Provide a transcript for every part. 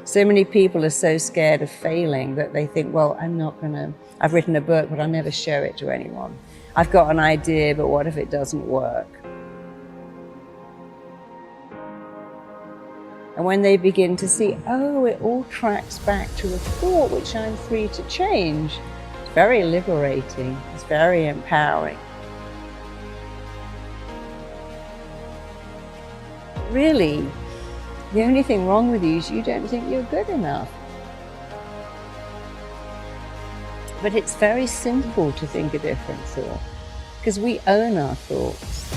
So many people are so scared of failing that they think, well, I've written a book, but I'll never show it to anyone. I've got an idea, but what if it doesn't work? And when they begin to see, oh, it all tracks back to a thought which I'm free to change, it's very liberating, it's very empowering. Really, the only thing wrong with you is you don't think you're good enough. But it's very simple to think a different thought, because we own our thoughts.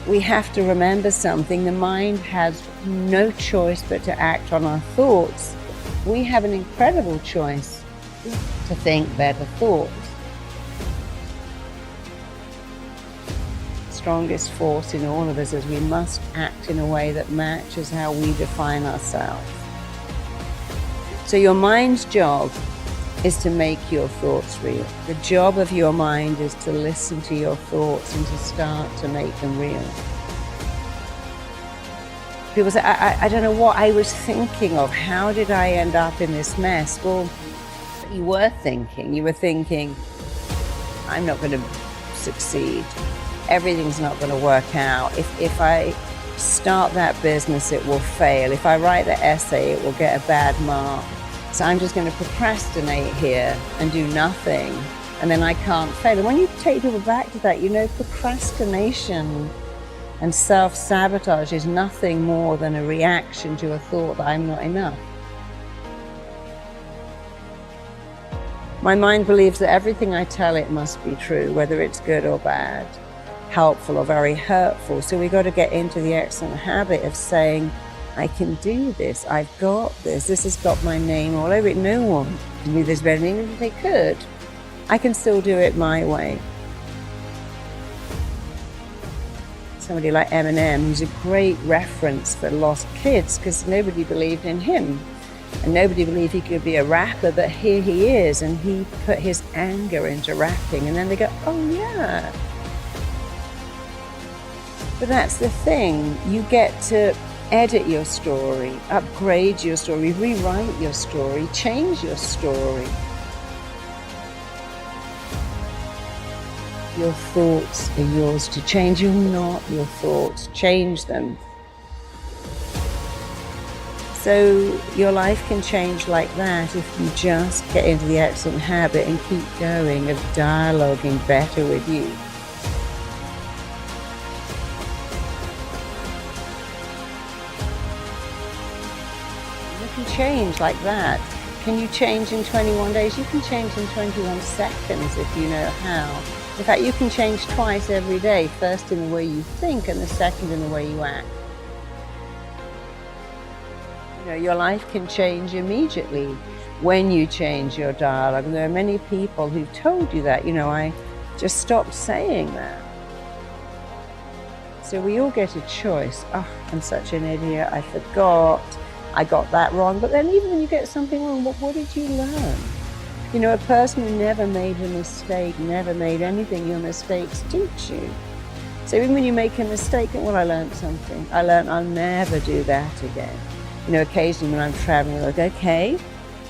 We have to remember something. The mind has no choice but to act on our thoughts. We have an incredible choice to think better thoughts. The strongest force in all of us is we must act in a way that matches how we define ourselves. So your mind's job is to make your thoughts real. The job of your mind is to listen to your thoughts and to start to make them real. People say, I don't know what I was thinking of. How did I end up in this mess? Well, you were thinking, I'm not going to succeed. Everything's not going to work out. If I start that business, it will fail. If I write the essay, it will get a bad mark. So I'm just going to procrastinate here and do nothing, and then I can't fail. And when you take people back to that, you know, procrastination and self-sabotage is nothing more than a reaction to a thought that I'm not enough. My mind believes that everything I tell it must be true, whether it's good or bad, helpful or very hurtful. So we've got to get into the excellent habit of saying, I can do this, I've got this has got my name all over it. No one can do this better than me. Even if they could, I can still do it my way. Somebody like Eminem, who's a great reference for lost kids, because nobody believed in him. And nobody believed he could be a rapper, but here he is, and he put his anger into rapping, and then they go, oh yeah. But that's the thing, you get to edit your story, upgrade your story, rewrite your story, change your story. Your thoughts are yours to change. You're not your thoughts. Change them. So your life can change like that if you just get into the excellent habit and keep going of dialoguing better with you. Change like that. Can you change in 21 days? You can change in 21 seconds if you know how. In fact, you can change twice every day, first in the way you think and the second in the way you act. You know, your life can change immediately when you change your dialogue. And there are many people who've told you that, you know, I just stopped saying that. So we all get a choice. Oh, I'm such an idiot, I forgot. I got that wrong. But then even when you get something wrong, what did you learn? You know, a person who never made a mistake, never made anything, your mistakes teach you. So even when you make a mistake, well, I learned something. I learned I'll never do that again. You know, occasionally when I'm traveling, I'm like, okay,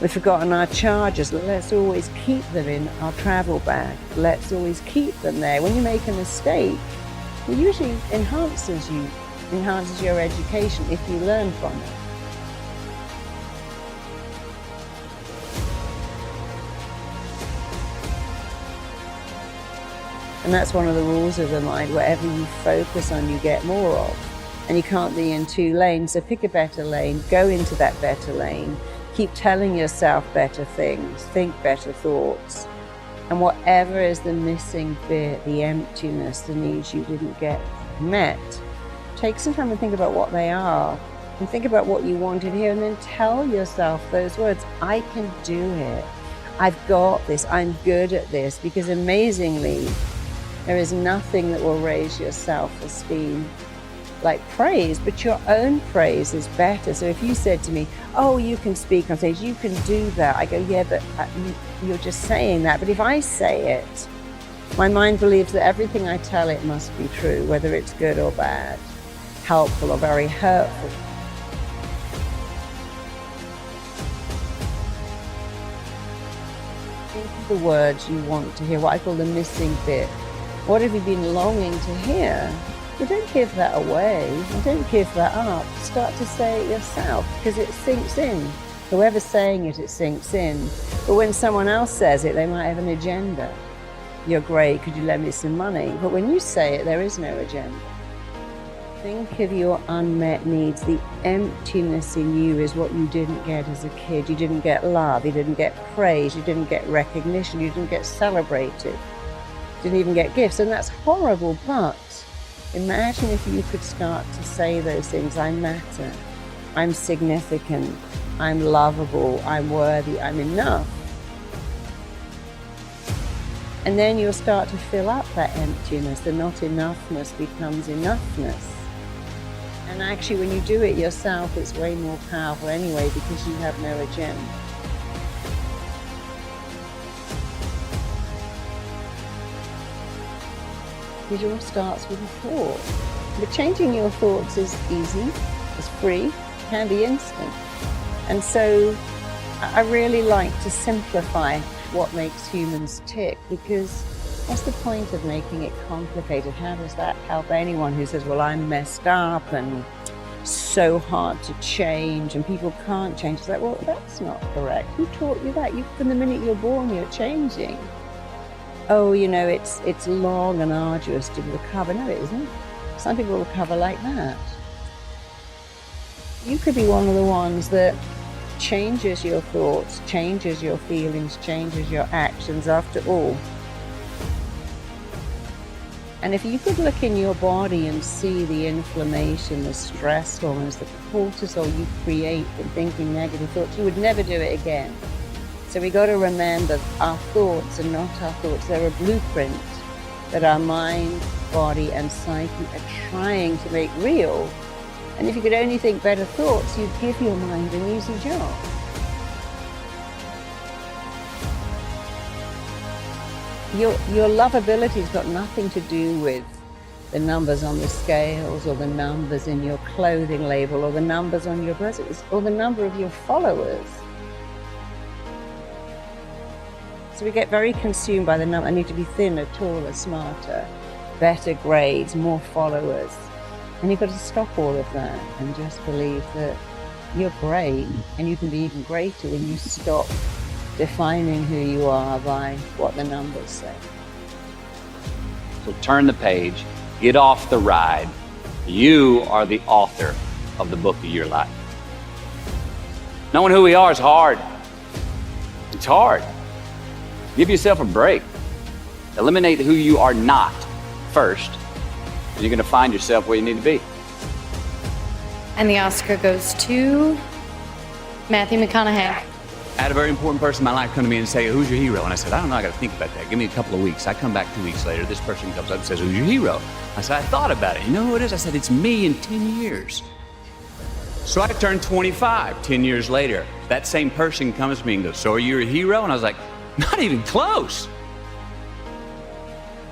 we've forgotten our chargers. Let's always keep them in our travel bag. Let's always keep them there. When you make a mistake, it usually enhances your education if you learn from it. And that's one of the rules of the mind. Whatever you focus on, you get more of. And you can't be in two lanes, so pick a better lane, go into that better lane, keep telling yourself better things, think better thoughts. And whatever is the missing bit, the emptiness, the needs you didn't get met, take some time and think about what they are, and think about what you wanted here, and then tell yourself those words. I can do it. I've got this. I'm good at this. Because amazingly, there is nothing that will raise your self-esteem like praise, but your own praise is better. So if you said to me, oh, you can speak on stage, you can do that. I go, yeah, but you're just saying that. But if I say it, my mind believes that everything I tell it must be true, whether it's good or bad, helpful or very hurtful. the words you want to hear, what I call the missing bit. What have you been longing to hear? You don't give that away. You don't give that up. Start to say it yourself, because it sinks in. Whoever's saying it, it sinks in. But when someone else says it, they might have an agenda. You're great, could you lend me some money? But when you say it, there is no agenda. Think of your unmet needs. The emptiness in you is what you didn't get as a kid. You didn't get love, you didn't get praise, you didn't get recognition, you didn't get celebrated, you didn't even get gifts, and that's horrible. But imagine if you could start to say those things. I matter, I'm significant, I'm lovable, I'm worthy, I'm enough. And then you'll start to fill up that emptiness. The not enoughness becomes enoughness. And actually, when you do it yourself, it's way more powerful anyway, because you have no agenda. It all starts with a thought. But changing your thoughts is easy, it's free, can be instant. And so I really like to simplify what makes humans tick, because what's the point of making it complicated? How does that help anyone who says, well, I'm messed up and so hard to change and people can't change? It's like, well, that's not correct. Who taught you that? From the minute you're born, you're changing. Oh, you know, it's long and arduous to recover. No, it isn't. Some people recover like that. You could be one of the ones that changes your thoughts, changes your feelings, changes your actions after all. And if you could look in your body and see the inflammation, the stress hormones, the cortisol you create from thinking negative thoughts, you would never do it again. So we got to remember our thoughts are not our thoughts. They're a blueprint that our mind, body, and psyche are trying to make real. And if you could only think better thoughts, you'd give your mind an easy job. Your lovability's got nothing to do with the numbers on the scales or the numbers in your clothing label or the numbers on your bracelets or the number of your followers. So we get very consumed by the number. I need to be thinner, taller, smarter, better grades, more followers. And you've got to stop all of that and just believe that you're great, and you can be even greater when you stop defining who you are by what the numbers say. So turn the page, get off the ride. You are the author of the book of your life. Knowing who we are is hard. It's hard. Give yourself a break. Eliminate who you are not first, and you're going to find yourself where you need to be. And the Oscar goes to Matthew McConaughey. I had a very important person in my life come to me and say, who's your hero? And I said, I don't know, I got to think about that. Give me a couple of weeks. I come back 2 weeks later, this person comes up and says, who's your hero? I said, I thought about it. You know who it is? I said, it's me in 10 years. So I turned 25 10 years later. That same person comes to me and goes, so are you a hero? And I was like, not even close.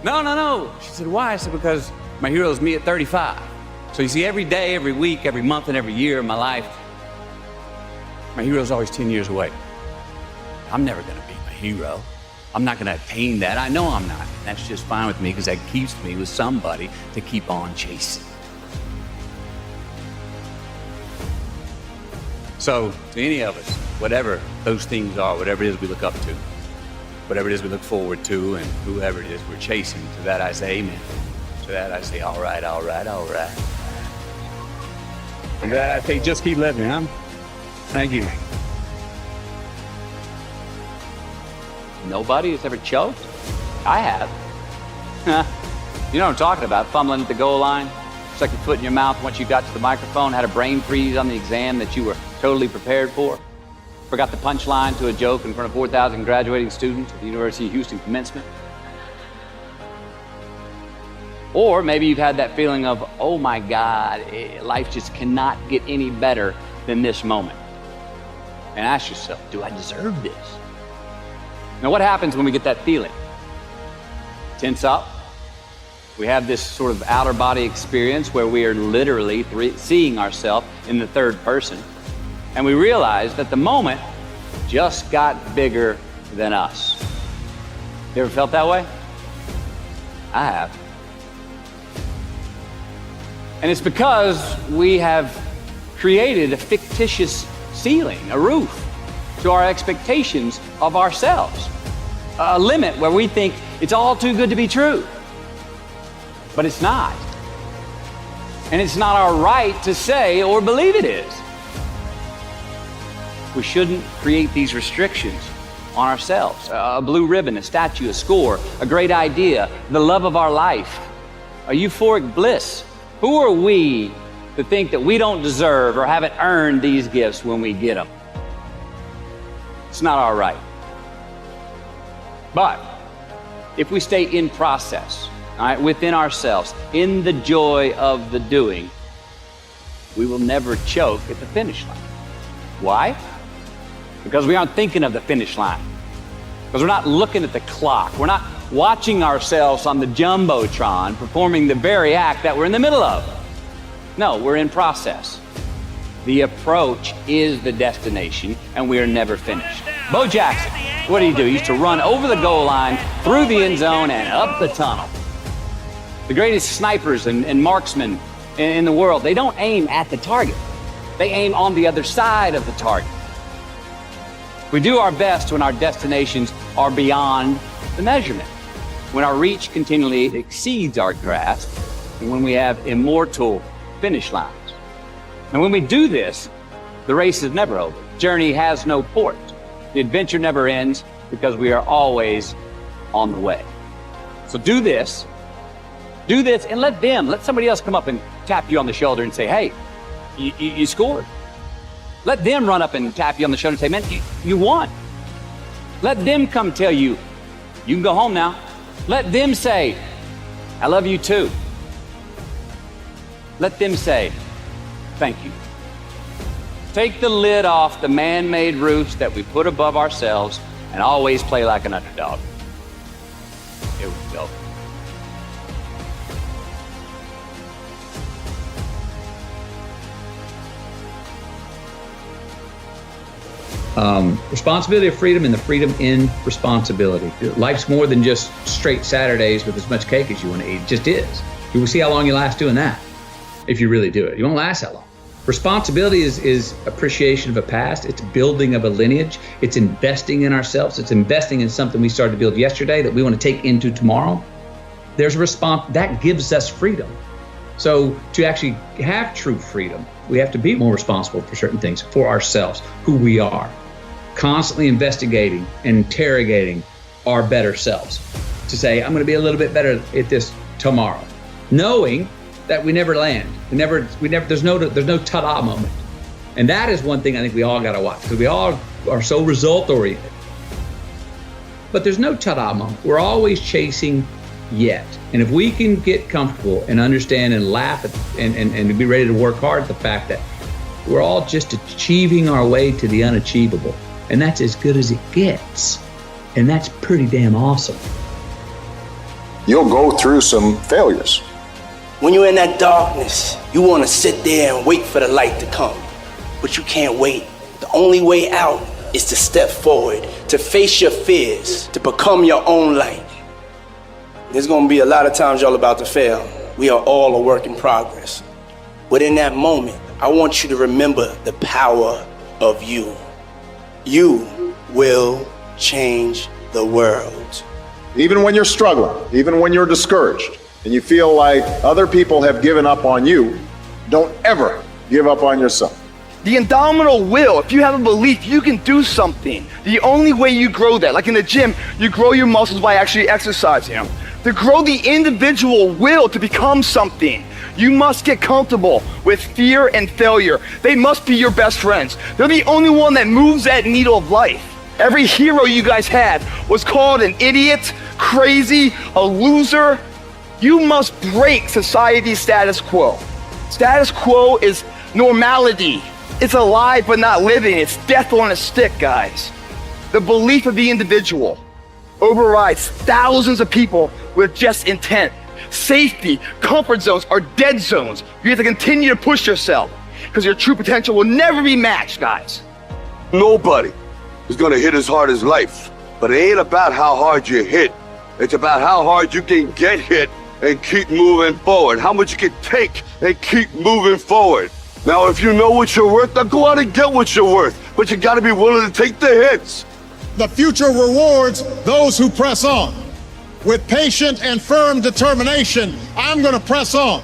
No. She said, why? I said, because my hero is me at 35. So you see, every day, every week, every month, and every year of my life, my hero is always 10 years away. I'm never going to be my hero. I'm not going to attain that. I know I'm not. And that's just fine with me, because that keeps me with somebody to keep on chasing. So to any of us, whatever those things are, whatever it is we look up to, whatever it is we look forward to, and whoever it is we're chasing, to that I say amen. To that I say, all right. And to that I say, just keep living, huh? Thank you. Nobody has ever choked? I have. You know what I'm talking about, fumbling at the goal line, stuck your foot in your mouth once you got to the microphone, had a brain freeze on the exam that you were totally prepared for, forgot the punchline to a joke in front of 4,000 graduating students at the University of Houston commencement. Or maybe you've had that feeling of, oh my God, life just cannot get any better than this moment. And ask yourself, do I deserve this? Now, what happens when we get that feeling? Tense up. We have this sort of outer body experience where we are literally seeing ourselves in the third person. And we realize that the moment just got bigger than us. You ever felt that way? I have. And it's because we have created a fictitious ceiling, a roof, to our expectations of ourselves. A limit where we think it's all too good to be true. But it's not. And it's not our right to say or believe it is. We shouldn't create these restrictions on ourselves. A blue ribbon, a statue, a score, a great idea, the love of our life, a euphoric bliss. Who are we to think that we don't deserve or haven't earned these gifts when we get them? It's not our right. But if we stay in process, all right, within ourselves, in the joy of the doing, we will never choke at the finish line. Why? Because we aren't thinking of the finish line. Because we're not looking at the clock. We're not watching ourselves on the Jumbotron performing the very act that we're in the middle of. No, we're in process. The approach is the destination, and we are never finished. Bo Jackson, what did he do? He used to run over the goal line, through the end zone, and up the tunnel. The greatest snipers and marksmen in the world, they don't aim at the target. They aim on the other side of the target. We do our best when our destinations are beyond the measurement, when our reach continually exceeds our grasp, and when we have immortal finish lines. And when we do this, the race is never over. Journey has no port. The adventure never ends because we are always on the way. So do this, and let somebody else come up and tap you on the shoulder and say, hey, you scored. Let them run up and tap you on the shoulder and say, man, you won. Let them come tell you, you can go home now. Let them say, I love you too. Let them say, thank you. Take the lid off the man-made roofs that we put above ourselves and always play like an underdog. Here we go. Responsibility of freedom and the freedom in responsibility. Life's more than just straight Saturdays with as much cake as you want to eat. It just is. You will see how long you last doing that if you really do it. You won't last that long. Responsibility is appreciation of a past. It's building of a lineage. It's investing in ourselves. It's investing in something we started to build yesterday that we want to take into tomorrow. There's a response that gives us freedom. So to actually have true freedom, we have to be more responsible for certain things, for ourselves, who we are. Constantly investigating and interrogating our better selves to say, I'm going to be a little bit better at this tomorrow, knowing that we never land. There's no ta-da moment. And that is one thing I think we all got to watch, because we all are so result oriented. But there's no ta-da moment. We're always chasing yet. And if we can get comfortable and understand and laugh at, and be ready to work hard at the fact that we're all just achieving our way to the unachievable, and that's as good as it gets. And that's pretty damn awesome. You'll go through some failures. When you're in that darkness, you want to sit there and wait for the light to come. But you can't wait. The only way out is to step forward, to face your fears, to become your own light. There's going to be a lot of times y'all about to fail. We are all a work in progress. But in that moment, I want you to remember the power of you. You will change the world. Even when you're struggling, even when you're discouraged, and you feel like other people have given up on you, don't ever give up on yourself. The indomitable will, if you have a belief you can do something, the only way you grow that, like in the gym, you grow your muscles by actually exercising them. To grow the individual will to become something, you must get comfortable with fear and failure. They must be your best friends. They're the only one that moves that needle of life. Every hero you guys had was called an idiot, crazy, a loser. You must break society's status quo. Status quo is normality. It's alive but not living. It's death on a stick, guys. The belief of the individual overrides thousands of people with just intent. Safety, comfort zones are dead zones. You have to continue to push yourself because your true potential will never be matched, guys. Nobody is gonna hit as hard as life, but it ain't about how hard you hit. It's about how hard you can get hit and keep moving forward. How much you can take and keep moving forward. Now, if you know what you're worth, then go out and get what you're worth. But you gotta be willing to take the hits. The future rewards those who press on. With patient and firm determination, I'm gonna press on.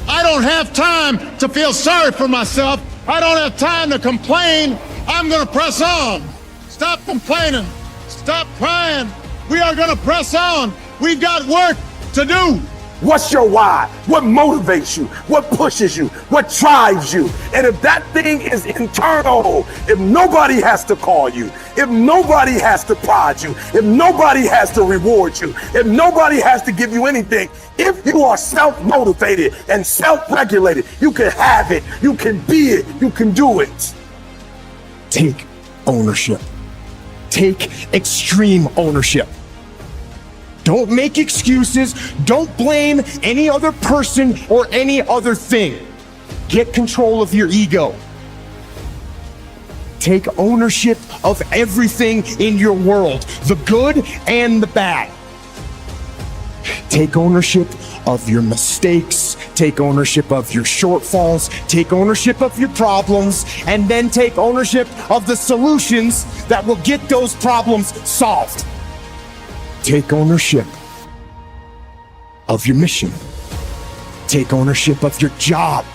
I don't have time to feel sorry for myself. I don't have time to complain. I'm gonna press on. Stop complaining. Stop crying. We are gonna press on. We've got work to do. What's your why? What motivates you? What pushes you? What drives you? And if that thing is internal, if nobody has to call you, if nobody has to prod you, if nobody has to reward you, if nobody has to give you anything, if you are self-motivated and self-regulated, you can have it, you can be it, you can do it. Take ownership. Take extreme ownership. Don't make excuses. Don't blame any other person or any other thing. Get control of your ego. Take ownership of everything in your world, the good and the bad. Take ownership of your mistakes. Take ownership of your shortfalls. Take ownership of your problems. And then take ownership of the solutions that will get those problems solved. Take ownership of your mission. Take ownership of your job,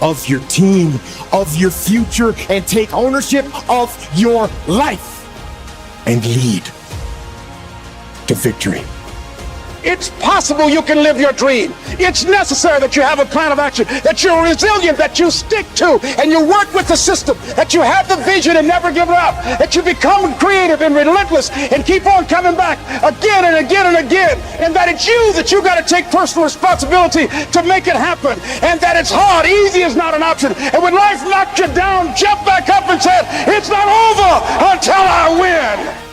of your team, of your future, and take ownership of your life and lead to victory. It's possible you can live your dream. It's necessary that you have a plan of action, that you're resilient, that you stick to and you work with the system, that you have the vision and never give up, that you become creative and relentless and keep on coming back again and again and again, and that it's you that you got to take personal responsibility to make it happen, and that it's hard. Easy is not an option. And when life knocks you down, jump back up and say, it's not over until I win.